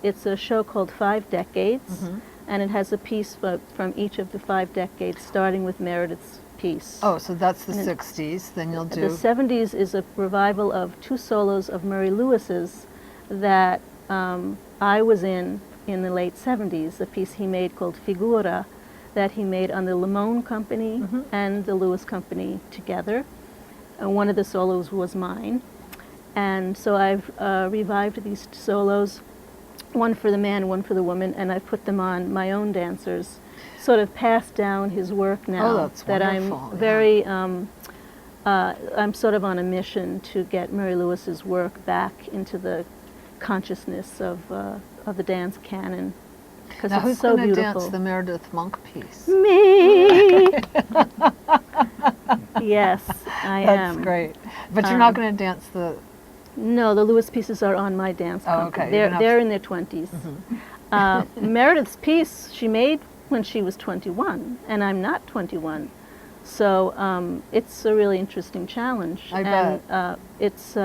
it's a show called 5 Decades, and it has a piece from each of the 5 decades, starting with Meredith's piece. Oh, so that's the 60s, then you'll do... The 70s is a revival of 2 solos of Murray Lewis's that I was in the late 70s, a piece he made called Figura, that he made on the Limón Company and the Lewis Company together. And one of the solos was mine. And so I've revived these solos, one for the man, one for the woman, and I've put them on my own dancers, sort of passed down his work now. Oh, that's that wonderful. I'm very, I'm sort of on a mission to get Murray Lewis's work back into the consciousness of the dance canon. Because now, it's who's so going to beautiful. dance the Meredith Monk piece? Me! Yes, I am. That's great. But you're not going to dance the... No, the Lewis pieces are on my dance company. Okay. They're in their 20s. Meredith's piece she made when she was 21, and I'm not 21. So it's a really interesting challenge. I bet. It's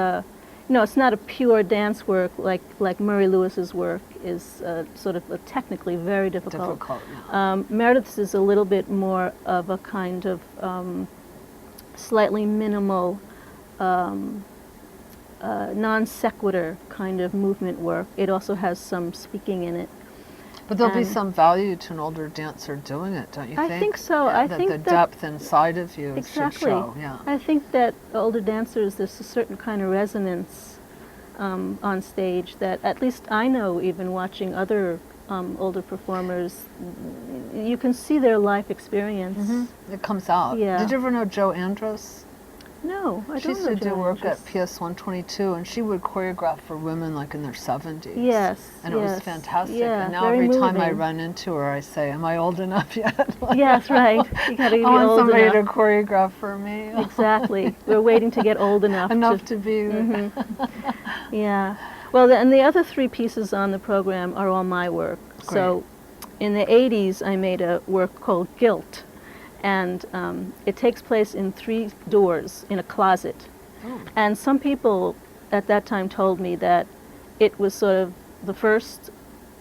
it's not a pure dance work like Murray Lewis's work is sort of technically very difficult. Yeah. Meredith's is a little bit more of a kind of slightly minimal non sequitur kind of movement work. It also has some speaking in it. But there'll be some value to an older dancer doing it, don't you think? I think so. Yeah, I think the depth inside of you should show. Yeah. I think that older dancers, there's a certain kind of resonance on stage that at least I know, even watching other older performers, you can see their life experience. It comes out. Yeah. Did you ever know Jo Andros? No, I don't know. She used to do Jo work Andros. at PS 122, and she would choreograph for women like in their 70s. Yes, And it was fantastic. Yeah, and now very every time I moving. run into her, I say, "Am I old enough yet?" Yes, right. You got to be I want old somebody enough. to choreograph for me. Exactly. We're waiting to get old enough. Enough to be. Yeah. Well, and the other 3 pieces on the program are all my work. Great. So in the 80s, I made a work called Guilt. And it takes place in 3 doors in a closet. Oh. And some people at that time told me that it was sort of the first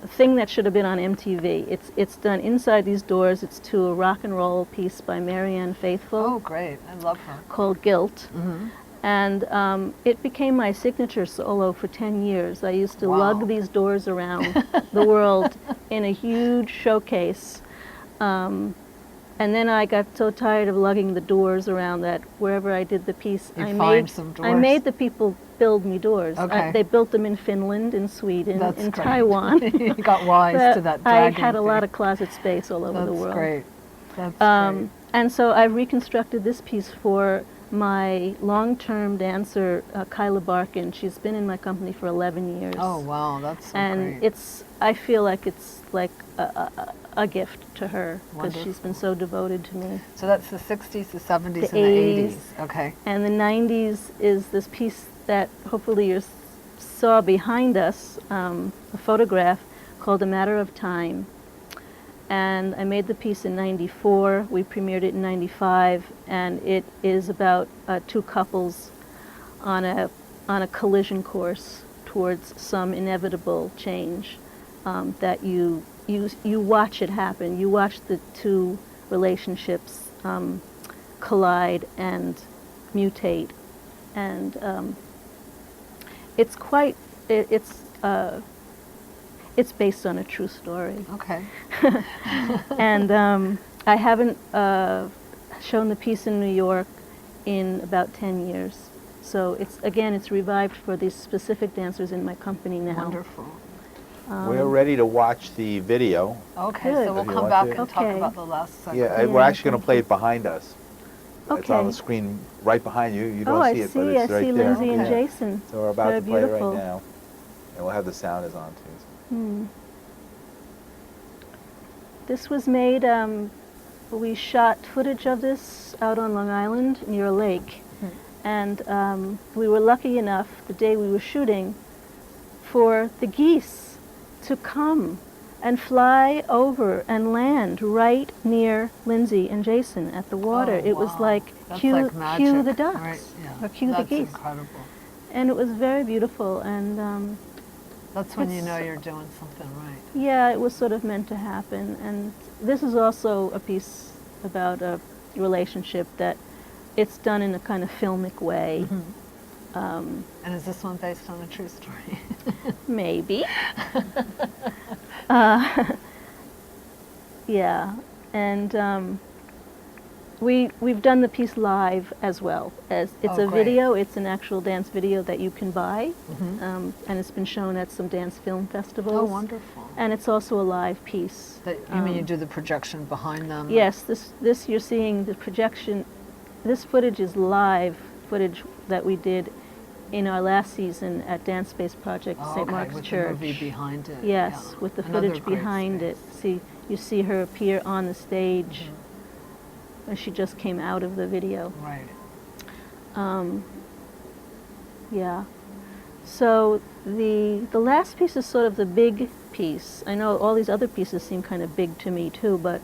thing that should have been on MTV. It's done inside these doors. It's to a rock and roll piece by Marianne Faithfull. Oh, great. I love her. Called Guilt. And it became my signature solo for 10 years. I used to lug these doors around the world in a huge showcase. And then I got so tired of lugging the doors around that wherever I did the piece, I made the people build me doors. Okay. They built them in Finland, in Sweden, That's in great. Taiwan. You got wise to that I dragging had a lot thing. of closet space all over the world. That's great. That's great. And so I've reconstructed this piece for my long-term dancer, Kyla Barkin. She's been in my company for 11 years. Oh, wow, that's so and great. I feel like it's like a gift to her because Wonderful. she's been so devoted to me. So that's the 60s, the 70s, The and the 80s. 80s. Okay. And the 90s is this piece that hopefully you saw behind us, a photograph called A Matter of Time. And I made the piece in 94, we premiered it in 95, and it is about 2 couples on a collision course towards some inevitable change that you watch it happen. You watch the 2 relationships collide and mutate, and it's quite it's based on a true story. Okay. And I haven't shown the piece in New York in about 10 years. So it's revived for these specific dancers in my company now. Wonderful. We're ready to watch the video. Okay, Good. so we'll If you come want back to. and talk Okay. about the last segment. Yeah, we're actually going to play it behind us. It's on Okay. the screen right behind you. You Oh, don't I see it, see. but I it's right see there. Lindsay and Yeah. Jason. So we're about They're to play beautiful. right now. And we'll have the sound is on too. This was made, we shot footage of this out on Long Island near a lake. And we were lucky enough, the day we were shooting, for the geese to come and fly over and land right near Lindsay and Jason at the water. Oh, It was wow. like That's cue, like cue magic, the ducks, right? Yeah. or cue That's the geese. incredible. And it was very beautiful. And That's when you It's- know you're doing something right. Yeah, it was sort of meant to happen. And this is also a piece about a relationship that it's done in a kind of filmic way. And is this one based on a true story? Maybe. Yeah, and we've done the piece live as well. As it's Oh, a great. video, it's an actual dance video that you can buy, Mhm. and it's been shown at some dance film festivals. Oh, wonderful. And it's also a live piece. That, you mean you do the projection behind them? Yes, this you're seeing the projection. This footage is live footage that we did in our last season at Dance Space Project, Oh, St. okay, Mark's with Church. the movie behind it. Yes, yeah. with the Another footage great behind space. it. You see her appear on the stage. Mm-hmm. When she just came out of the video. Right. Yeah. So the last piece is sort of the big piece. I know all these other pieces seem kind of big to me too, but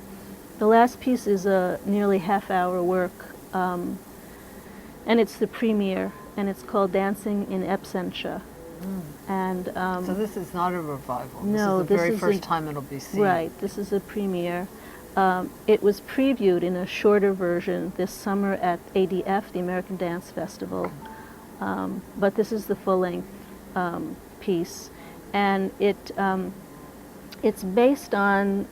the last piece is a nearly half-hour work, and it's the premiere, and it's called Dancing in Absentia. And So this is not a revival. no, this is the very this is first a- time it'll be seen. right, this is a premiere. It was previewed in a shorter version this summer at ADF, the American Dance Festival, but this is the full-length piece, and it's based on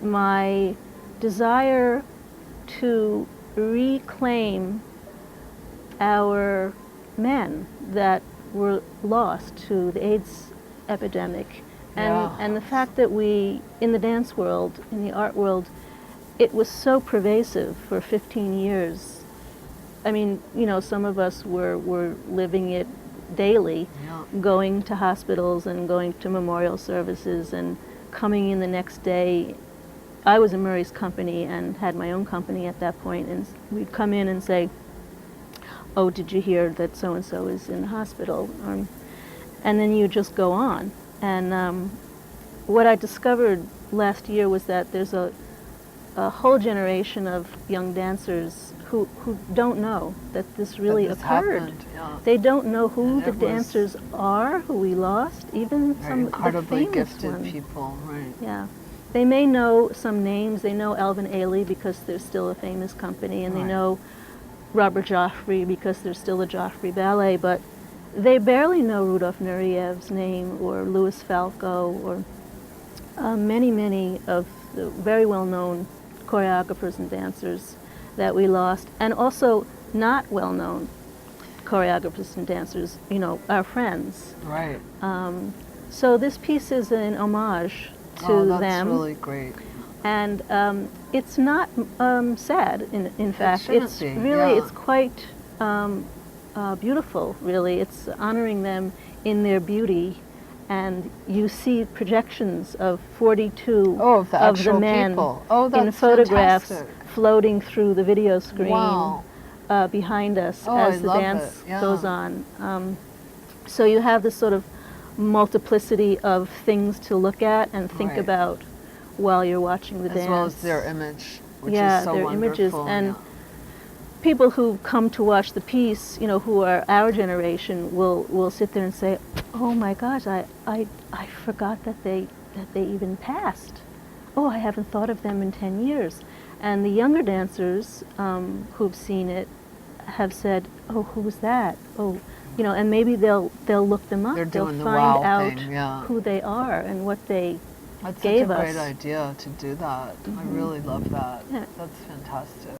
my desire to reclaim our men that were lost to the AIDS epidemic. Yeah. And the fact that we, in the dance world, in the art world, it was so pervasive for 15 years. I mean, you know, some of us were living it daily, Yeah. going to hospitals and going to memorial services and coming in the next day. I was in Murray's company and had my own company at that point, and we'd come in and say, "Oh, did you hear that so-and-so is in the hospital?" And then you just go on. And what I discovered last year was that there's a whole generation of young dancers who don't know that this really That this occurred. happened, yeah. They don't know who And the it was dancers are, who we lost, even Very some of incredibly the famous gifted ones. people, right? Yeah. They may know some names. They know Alvin Ailey because they're still a famous company, and they Right. know Robert Joffrey because there's still a Joffrey Ballet, but they barely know Rudolf Nureyev's name or Louis Falco or many of the very well-known choreographers and dancers that we lost, and also not well-known choreographers and dancers, you know, our friends. Right. So this piece is an homage to Oh, that's them. really great. And it's not sad, in fact. shouldn't It's be, really, yeah. it's quite beautiful, really. It's honoring them in their beauty. And you see projections of 42 Oh, of the actual men people. Oh, in that's photographs fantastic. floating through the video screen Wow. behind us Oh, as I the love dance it, yeah. goes on. So you have this sort of multiplicity of things to look at and think Right. about while you're watching the As dance. well as their image, which Yeah, is so their wonderful. images. And yeah. people who come to watch the piece, you know, who are our generation, will sit there and say, "Oh my gosh, I forgot that they even passed. Oh, I haven't thought of them in 10 years." And the younger dancers who've seen it have said, "Oh, who was that? Oh, you know," and maybe they'll look them up. They're They'll doing the find wow out thing, yeah. who they are and what they That's gave such a us. great idea to do that. I really love that. Yeah. That's fantastic.